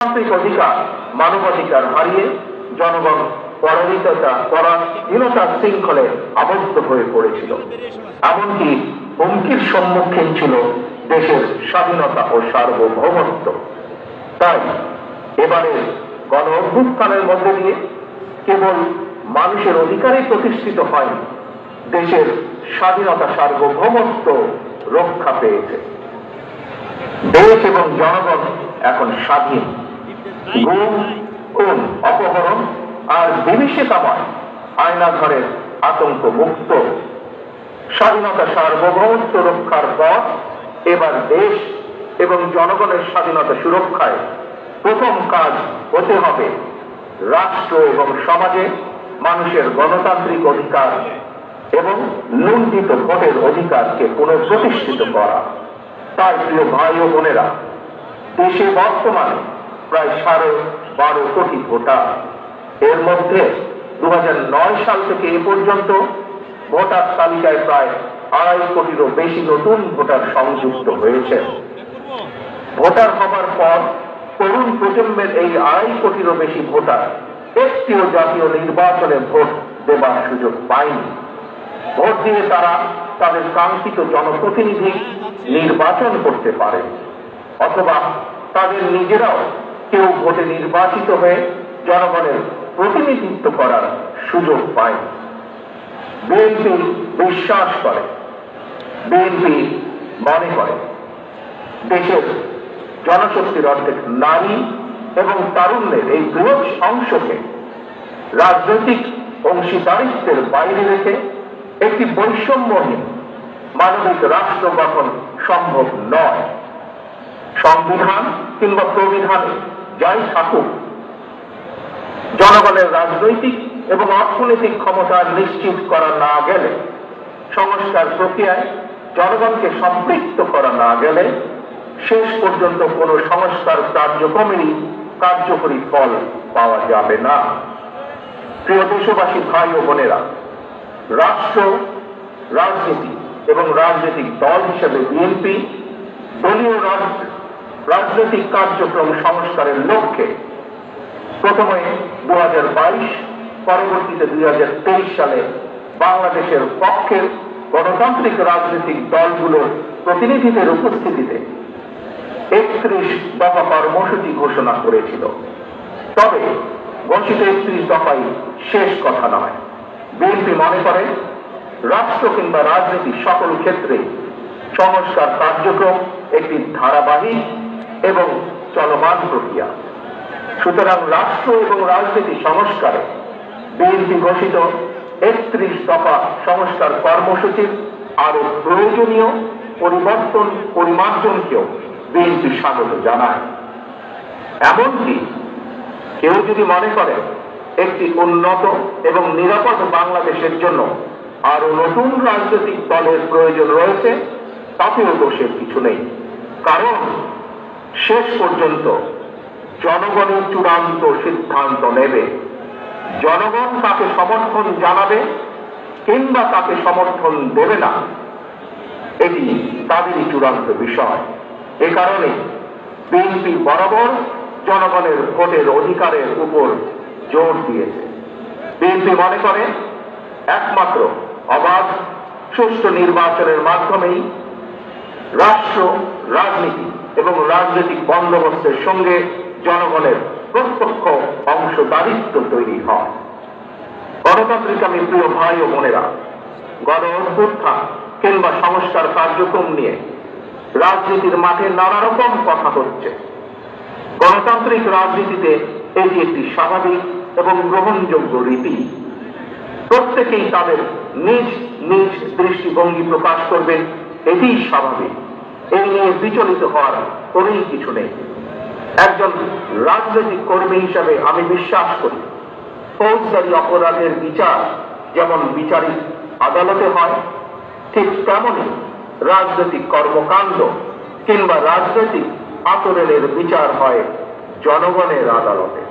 গণতান্ত্রিক অধিকার মানবাধিকার হারিয়ে জনগণ পরাধীনতার শৃঙ্খলে আবদ্ধ হয়ে পড়েছিল। এমনকি হুমকির সম্মুখীন ছিল দেশের স্বাধীনতা ও সার্বভৌমত্ব। তাই এবারে গণ অভ্যুত্থানের মধ্যে দিয়ে কেবল মানুষের অধিকারই প্রতিষ্ঠিত হয়নি, দেশের স্বাধীনতা সার্বভৌমত্ব রক্ষা পেয়েছে। দেশ এবং জনগণ এখন স্বাধীন। গুম, খুন, অপহরণ আর বিভীষিকাময় আয়নাঘরের আতঙ্ক মুক্ত। স্বাধীনতা সার্বভৌমত্ব রক্ষার পর এবার দেশ এবং জনগণের স্বাধীনতা সুরক্ষায় প্রথম কাজ হতে হবে রাষ্ট্র এবং সমাজে মানুষের গণতান্ত্রিক অধিকার এবং লুণ্ঠিত ভোটের অধিকারকে পুনঃপ্রতিষ্ঠিত করা। তাই প্রিয় ভাই ও বোনেরা, দেশে বর্তমানে প্রায় 12.5 কোটি ভোটার। এর মধ্যে 2009 সাল থেকে এ পর্যন্ত ভোটার তালিকায় প্রায় 2.5 কোটিরও বেশি নতুন ভোটার সংযুক্ত হয়েছে। ভোটার হবার পর তরুণ প্রজন্মের এই 2.5 কোটিরও বেশি ভোটার একটিও জাতীয় নির্বাচনে ভোট দেবার সুযোগ পায়নি। ভোট দিয়ে তারা তাদের কাঙ্ক্ষিত জনপ্রতিনিধি নির্বাচন করতে পারে, অথবা তাদের নিজেরাও কেউ ভোটে নির্বাচিত হয়ে জনগণের প্রতিনিধিত্ব করার সুযোগ পায়। বিএনপি বিশ্বাস করে, বিএনপি মনে করে দেশের জনশক্তির অর্ধেক নারী এবং তারুণ্যের এই বৃহৎ অংশকে রাজনৈতিক অংশীদারিত্বের বাইরে রেখে একটি বৈষম্যহীন মানবিক রাষ্ট্র গঠন সম্ভব নয়। সংবিধান কিংবা প্রবিধানে যাই থাকুক, জনগণের রাজনৈতিক এবং অর্থনৈতিক ক্ষমতা নিশ্চিত করা না গেলে, সংস্কার প্রক্রিয়ায় জনগণকে সম্পৃক্ত করা না গেলে শেষ পর্যন্ত কোন সংস্কার কার্যক্রমেরই কার্যকরী ফল পাওয়া যাবে না। প্রিয় দেশবাসী ভাই ও বোনেরা, রাষ্ট্র, রাজনীতি এবং রাজনৈতিক দল হিসেবে বিএনপি দলীয় রাজনৈতিক কার্যক্রম সংস্কারের লক্ষ্যে প্রথমে 2022, পরবর্তীতে 2023 সালে বাংলাদেশের পক্ষের গণতান্ত্রিক রাজনৈতিক দলগুলোর প্রতিনিধিদের উপস্থিতিতে 31 দফা কর্মসূচি ঘোষণা করেছিল। তবে ঘোষিত 31 দফাই শেষ কথা নয়। বিএনপি মনে করে রাষ্ট্র কিংবা রাজনীতি সকল ক্ষেত্রে সংস্কার কার্যক্রম একটি ধারাবাহিক এবং চলমান প্রক্রিয়া। সুতরাং রাষ্ট্র এবং রাজনীতি সংস্কারে বিএনপি ঘোষিত 31 দফা সংস্কার কর্মসূচির আরো প্রয়োজনীয় পরিমার্জনকেও বিএনপি স্বাগত জানায়। এমনকি কেউ যদি মনে করে একটি উন্নত এবং নিরাপদ বাংলাদেশের জন্য আরো নতুন রাজনৈতিক দলের প্রয়োজন রয়েছে, তাতেও দোষের কিছু নেই। কারণ শেষ পর্যন্ত জনগণই চূড়ান্ত সিদ্ধান্ত নেবে। জনগণ তাকে সমর্থন জানাবে কিংবা তাকে সমর্থন দেবে না, এটি তাদেরই চূড়ান্ত বিষয়। এ কারণে বিএনপি বরাবর জনগণের ভোটের অধিকারের উপর জোর দিয়েছে। বিএনপি মনে করে একমাত্র অবাধ সুষ্ঠু নির্বাচনের মাধ্যমেই রাষ্ট্র, রাজনীতি এবং রাজনৈতিক বন্দোবস্তের সঙ্গে জনগণের প্রত্যক্ষ অংশদারিত্ব তৈরি হয়। গণতান্ত্রিক আমি প্রিয় ভাই ও বোনেরা, গণ অভ্যুত্থান কিংবা সংস্কার কার্যক্রম নিয়ে রাজনীতির মাঠে নানা রকম কথা হচ্ছে। গণতান্ত্রিক রাজনীতিতে এটি একটি স্বাভাবিক এবং গ্রহণযোগ্য রীতি। প্রত্যেকেই তাদের নিজ নিজ দৃষ্টিভঙ্গি প্রকাশ করবেন, এটি স্বাভাবিক। এই নিয়ে বিচলিত হওয়ার কোনোই কিছু নেই। একজন রাজনৈতিক কর্মী হিসাবে আমি বিশ্বাস করি, ফৌজদারি অপরাধের বিচার যেমন বিচারিক আদালতে হয়, ঠিক তেমনই রাজনৈতিক কর্মকাণ্ড কিংবা রাজনৈতিক আচরণের বিচার হয় জনগণের আদালতে।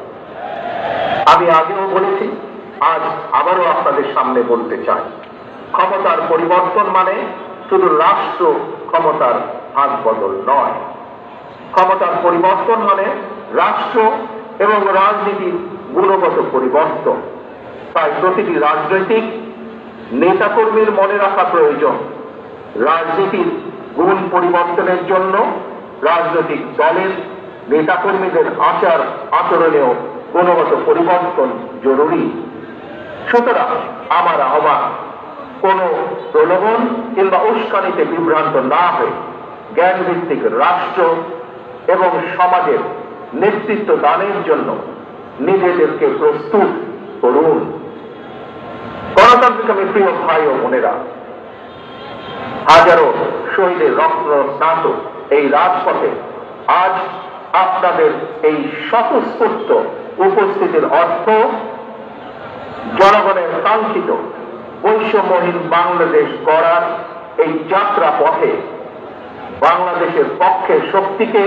আমি আগেও বলেছি, আজ আবারও আপনাদের সামনে বলতে চাই, ক্ষমতার পরিবর্তন মানে শুধু রাষ্ট্র ক্ষমতার ভাগ বদল নয়। ক্ষমতার পরিবর্তন মানে রাষ্ট্র এবং রাজনীতির গুণগত পরিবর্তন। তাই প্রতিটি রাজনৈতিক নেতাকর্মীর মনে রাখা প্রয়োজন, রাজনীতির গুণ পরিবর্তনের জন্য রাজনৈতিক দলের নেতাকর্মীদের আচার আচরণেও গুণগত পরিবর্তন জরুরি। সুতরাং আমার আহ্বান, কোন প্রলোভন কিংবা উস্কানিতে বিভ্রান্ত না হয়ে জ্ঞানভিত্তিক রাষ্ট্র এবং সমাজের নেতৃত্ব দানের জন্য নিজেদেরকে প্রস্তুত করুন। গণতান্ত্রিক আমি প্রিয় ভাই ও বোনেরা, হাজারো শহীদের রক্ত স্নাত এই রাজপথে আজ আপনাদের এই স্বতঃস্ফূর্ত উপস্থিতির অর্থ জনগণের কাঙ্ক্ষিত বৈষম্যহীন বাংলাদেশ গড়ার এই যাত্রা পথে বাংলাদেশের পক্ষের শক্তিকে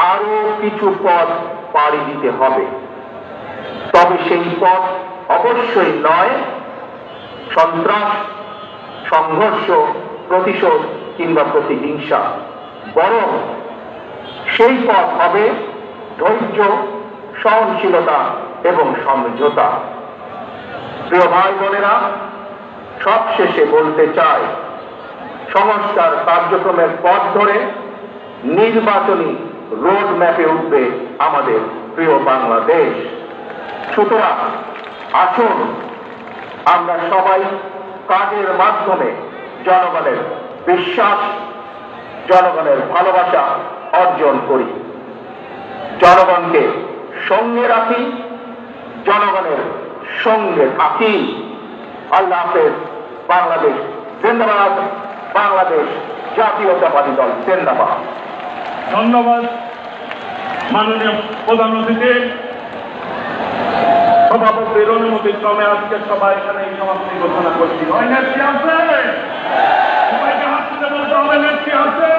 আরো কিছু পথ পাড়ি দিতে হবে। তবে সেই পথ অবশ্যই নয় সন্ত্রাস, সংঘর্ষ, প্রতিশোধ কিংবা প্রতিহিংসা, বরং সেই পথ হবে ধৈর্য, সহনশীলতা এবং সমঝোতা। প্রিয় ভাই বোনেরা, সবশেষে বলতে চাই, সংস্কার কার্যক্রমের পথ ধরে নির্বাচনী রোড ম্যাপে উঠবে আমাদের প্রিয় বাংলাদেশ। সুতরাং আসুন আমরা সবাই কাজের মাধ্যমে জনগণের বিশ্বাস, জনগণের ভালোবাসা অর্জন করি, জনগণকে সঙ্গে রাখি, জনগণের সঙ্গে থাকি। আল্লাহ হাফেজ। বাংলাদেশ জিন্দাবাদ। বাংলাদেশ জাতীয়তাবাদী দল জিন্দাবাদ। ধন্যবাদ মাননীয় প্রধান অতিথি। সভাপতির অনুমতি ক্রমে আজকে সবাই এখানে এই সমাপ্তি ঘোষণা করছি। নেত্রী আছে, সবাইকে হাত তুলে বলতে হবে নেত্রী আছে,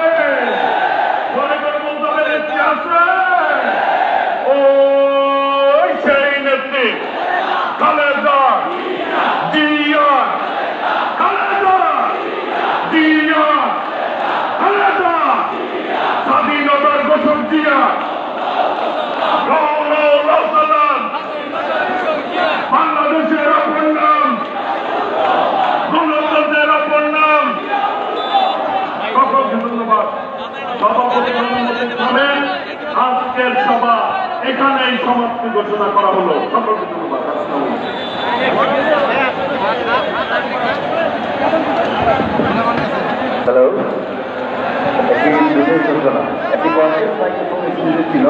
ঘরে ঘরে বলতে হবে নেত্রী আছে। ও সেই নেত্রী খালেদা জিয়া, খালেদা জিয়া, খালেদা স্বাধীনতার ঘোষক জিয়া, বাংলাদেশের অপর নাম, গণতন্ত্রের অপর নাম। সকলকে ধন্যবাদ। সভাপতির অনুমতি ক্রমে আজকের সভা এখানেই সমাপ্তি ঘোষণা করা হলো। সকলকে ধন্যবাদ। হ্যালো, একটি বিশেষ সূচনা, একটি কনসেপ্ট ছিল